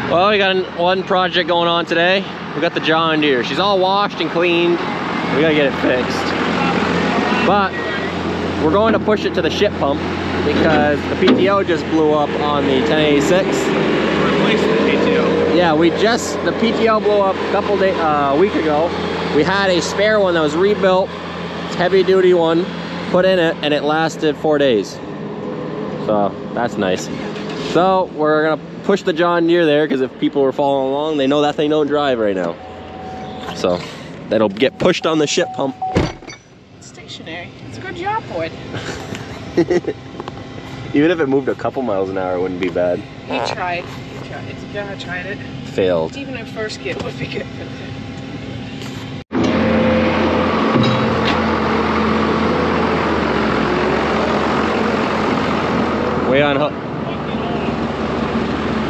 Well, we got one project going on today. We got the John Deere. She's all washed and cleaned. We gotta get it fixed. But we're going to push it to the ship pump because the PTO just blew up on the 1086. Replacing the PTO. Yeah, the PTO blew up a week ago. We had a spare one that was rebuilt. It's a heavy duty one, put in it, and it lasted 4 days. So that's nice. So we're gonna push the John Deere there because if people were following along, they know that thing don't drive right now. So that'll get pushed on the ship pump. It's stationary. It's a good job for it. Even if it moved a couple miles an hour, it wouldn't be bad. He tried. Yeah, I tried it. Failed. Even at first gear would be good. Way on hook.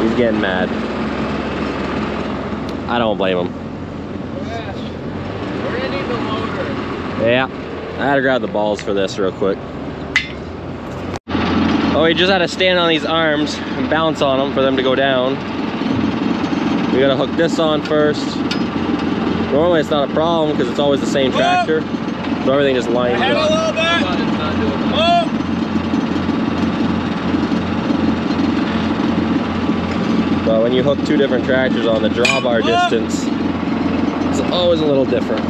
He's getting mad. I don't blame him. We're gonna need the loader. Yeah, I had to grab the balls for this real quick. Oh, we just had to stand on these arms and bounce on them for them to go down. We gotta hook this on first. Normally it's not a problem because it's always the same tractor. So everything just lines Head up. a little bit. Oh. But when you hook two different tractors on, the drawbar distance is always a little different.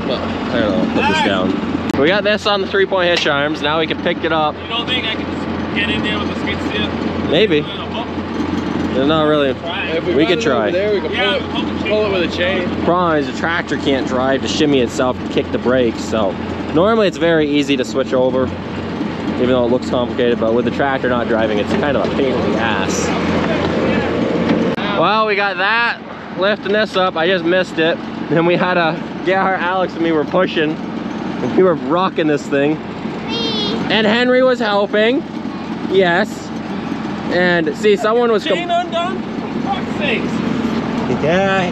Well, I don't know, put this down. We got this on the 3-point hitch arms. Now we can pick it up. You don't think I can just get in there with the skid steer? Maybe. There's not really. We could try. There, we could pull it with a chain. Problem is the tractor can't drive to shimmy itself to kick the brakes. So normally it's very easy to switch over, even though it looks complicated. But with the tractor not driving, it's kind of a pain in the ass. Well, we got that lifting this up. I just missed it. Then we had Alex and me were pushing. And we were rocking this thing. And Henry was helping. Yes. And see, someone was chain undone? For fuck's sakes. Yeah.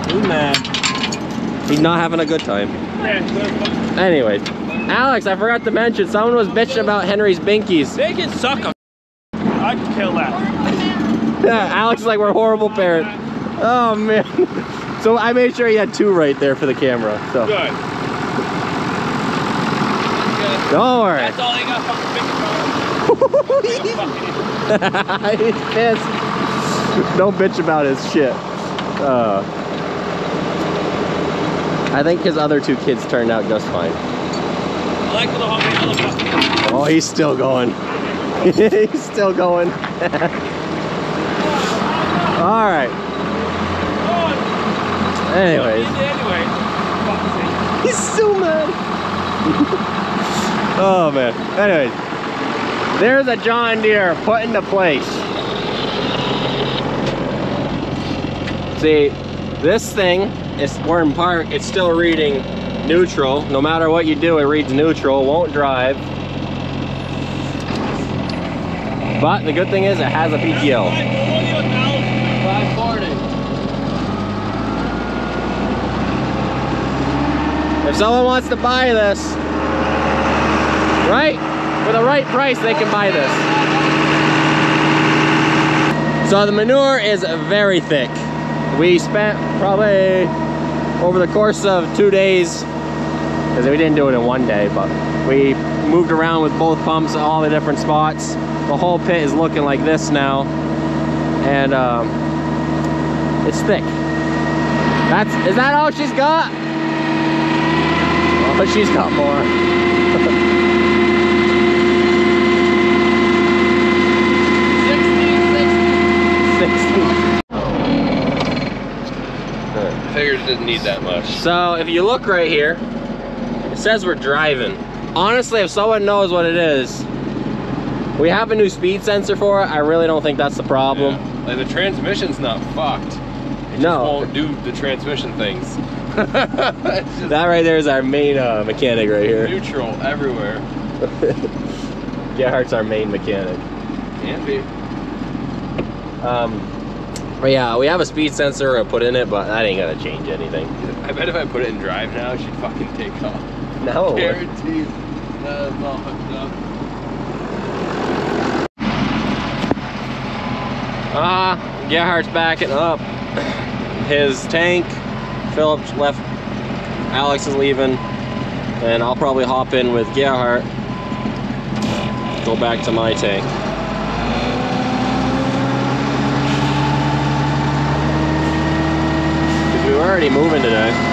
He's mad. He's not having a good time. Anyways, Alex, I forgot to mention, someone was bitching about Henry's binkies. They can suck a I'd kill that. Yeah, Alex is like, we're a horrible parent. Oh man. So I made sure he had two right there for the camera. So Good. don't worry. That's all they got fucking He's pissed. Don't bitch about his shit. I think his other two kids turned out just fine. I like the other fucking. Oh, he's still going. He's still going. All right. Anyways. He's so mad. Oh man. Anyways. There's a John Deere put into place. See, this thing is, we're in park, it's still reading neutral. No matter what you do, it reads neutral, won't drive. But the good thing is it has a PTO. 540. If someone wants to buy this, right? For the right price, they can buy this. So the manure is very thick. We spent probably over the course of 2 days, because we didn't do it in one day, but we moved around with both pumps at all the different spots. The whole pit is looking like this now, and it's thick. Is that all she's got? Oh, she's got more. 60. Figures didn't need that much. So if you look right here, it says we're driving. Honestly, if someone knows what it is, we have a new speed sensor for it. I really don't think that's the problem. Yeah. Like the transmission's not fucked. It just won't do the transmission things. That right there is our main mechanic right here. Neutral everywhere. Gerhardt's our main mechanic. Can be. But yeah, we have a speed sensor put in it, but that ain't gonna change anything. I bet if I put it in drive now, she'd fucking take off. No. Guaranteed. That's all hooked up. Gerhardt's backing up his tank. Philip left, Alex is leaving, and I'll probably hop in with Gerhardt, go back to my tank. Because we were already moving today.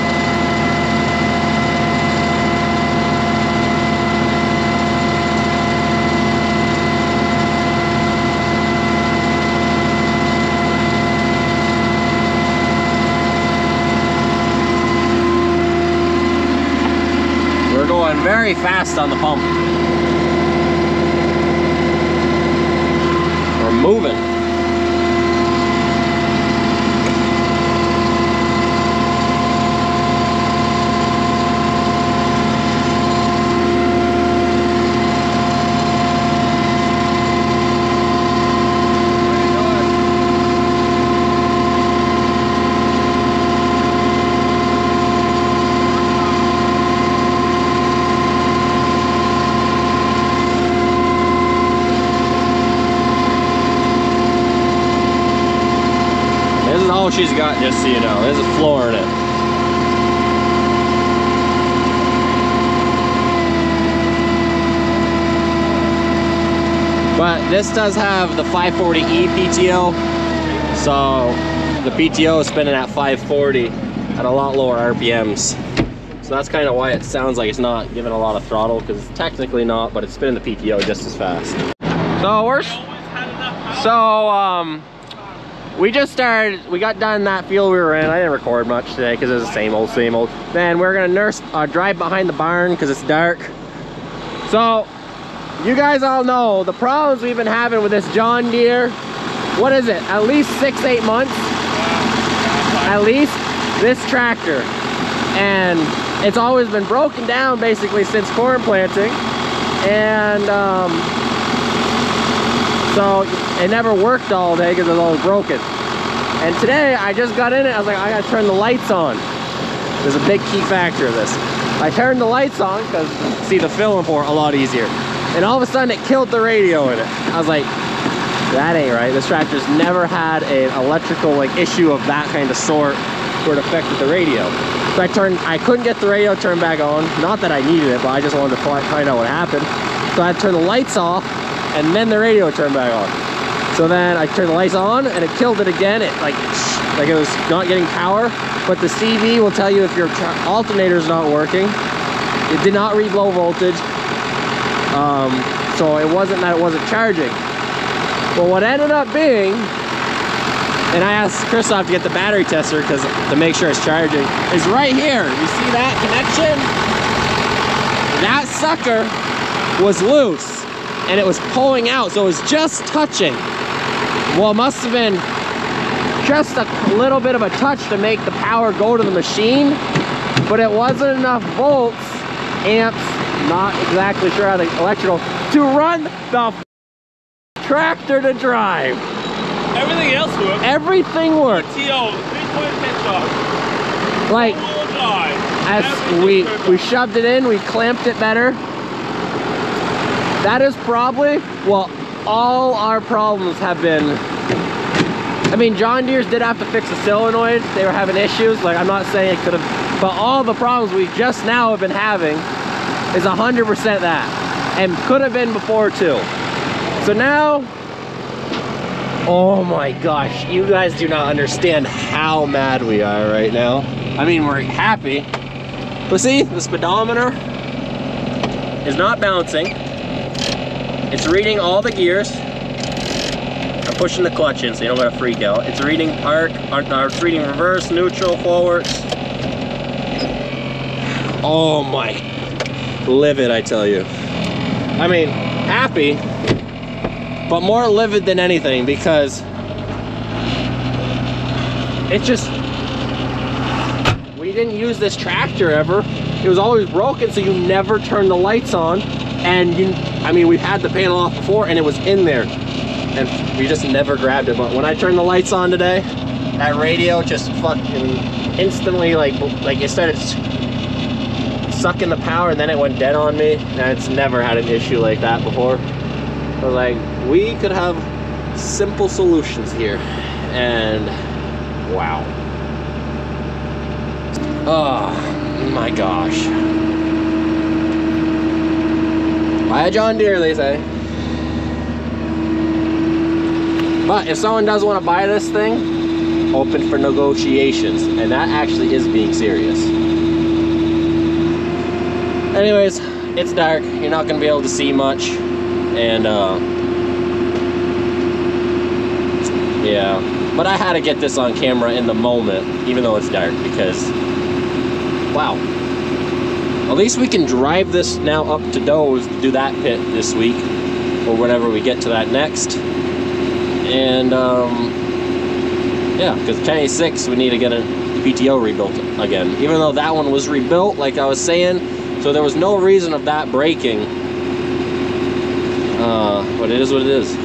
Going very fast on the pump. We're moving. She's got, just so you know, there's a floor in it. But this does have the 540E PTO, so the PTO is spinning at 540 at a lot lower RPMs. So that's kind of why it sounds like it's not giving a lot of throttle, because it's technically not, but it's spinning the PTO just as fast. We just started, we got done that field we were in. I didn't record much today because it was the same old, same old. Then we're gonna drive behind the barn because it's dark. So, you guys all know the problems we've been having with this John Deere. What is it? At least 6-8 months? At least this tractor. And it's always been broken down basically since corn planting. And so it never worked all day because it was always broken. And today I just got in it, I was like, I gotta turn the lights on. There's a big key factor of this. I turned the lights on because see the film port a lot easier. And all of a sudden it killed the radio in it. I was like, that ain't right. This tractor's never had an electrical like issue of that kind of sort where it affected the radio. So I couldn't get the radio turned back on. Not that I needed it, but I just wanted to find out what happened. So I had to turn the lights off and then the radio turned back on. So then I turned the lights on and it killed it again. It like it was not getting power, but the CV will tell you if your alternator is not working. It did not read low voltage. So it wasn't that it wasn't charging. But what ended up being, and I asked Christoph to get the battery tester because to make sure it's charging, is right here. You see that connection? That sucker was loose and it was pulling out, so it was just touching. Well, it must have been just a little bit of a touch to make the power go to the machine, but it wasn't enough volts, amps, not exactly sure how the electrical, to run the tractor to drive. Everything else worked. Everything worked. PTO, 3-point pitch. Like, as we shoved it in, we clamped it better. That is probably, well, all our problems have been, I mean, John Deere's did have to fix the solenoid. They were having issues. Like, I'm not saying it could have, but all the problems we just now have been having is 100% that. And could have been before too. So now, oh my gosh, you guys do not understand how mad we are right now. I mean, we're happy. But see, the speedometer is not bouncing. It's reading all the gears. I'm pushing the clutch in so you don't gotta freak out. It's reading park, it's reading reverse, neutral, forwards. Oh my, livid, I tell you. I mean, happy, but more livid than anything because it just, we didn't use this tractor ever. It was always broken, so you never turn the lights on. And I mean, we've had the panel off before and it was in there and we just never grabbed it. But when I turned the lights on today, that radio just fucking instantly like it started sucking the power and then it went dead on me. And it's never had an issue like that before. So like, we could have simple solutions here. And wow. Oh my gosh. Buy a John Deere, they say. But if someone does want to buy this thing, open for negotiations. And that actually is being serious. Anyways, it's dark. You're not going to be able to see much. And, yeah. But I had to get this on camera in the moment, even though it's dark, because, wow. At least we can drive this now up to Doe's to do that pit this week, or whenever we get to that next. And, yeah, because 1086, we need to get a PTO rebuilt again. Even though that one was rebuilt, like I was saying, so there was no reason of that breaking. But it is what it is.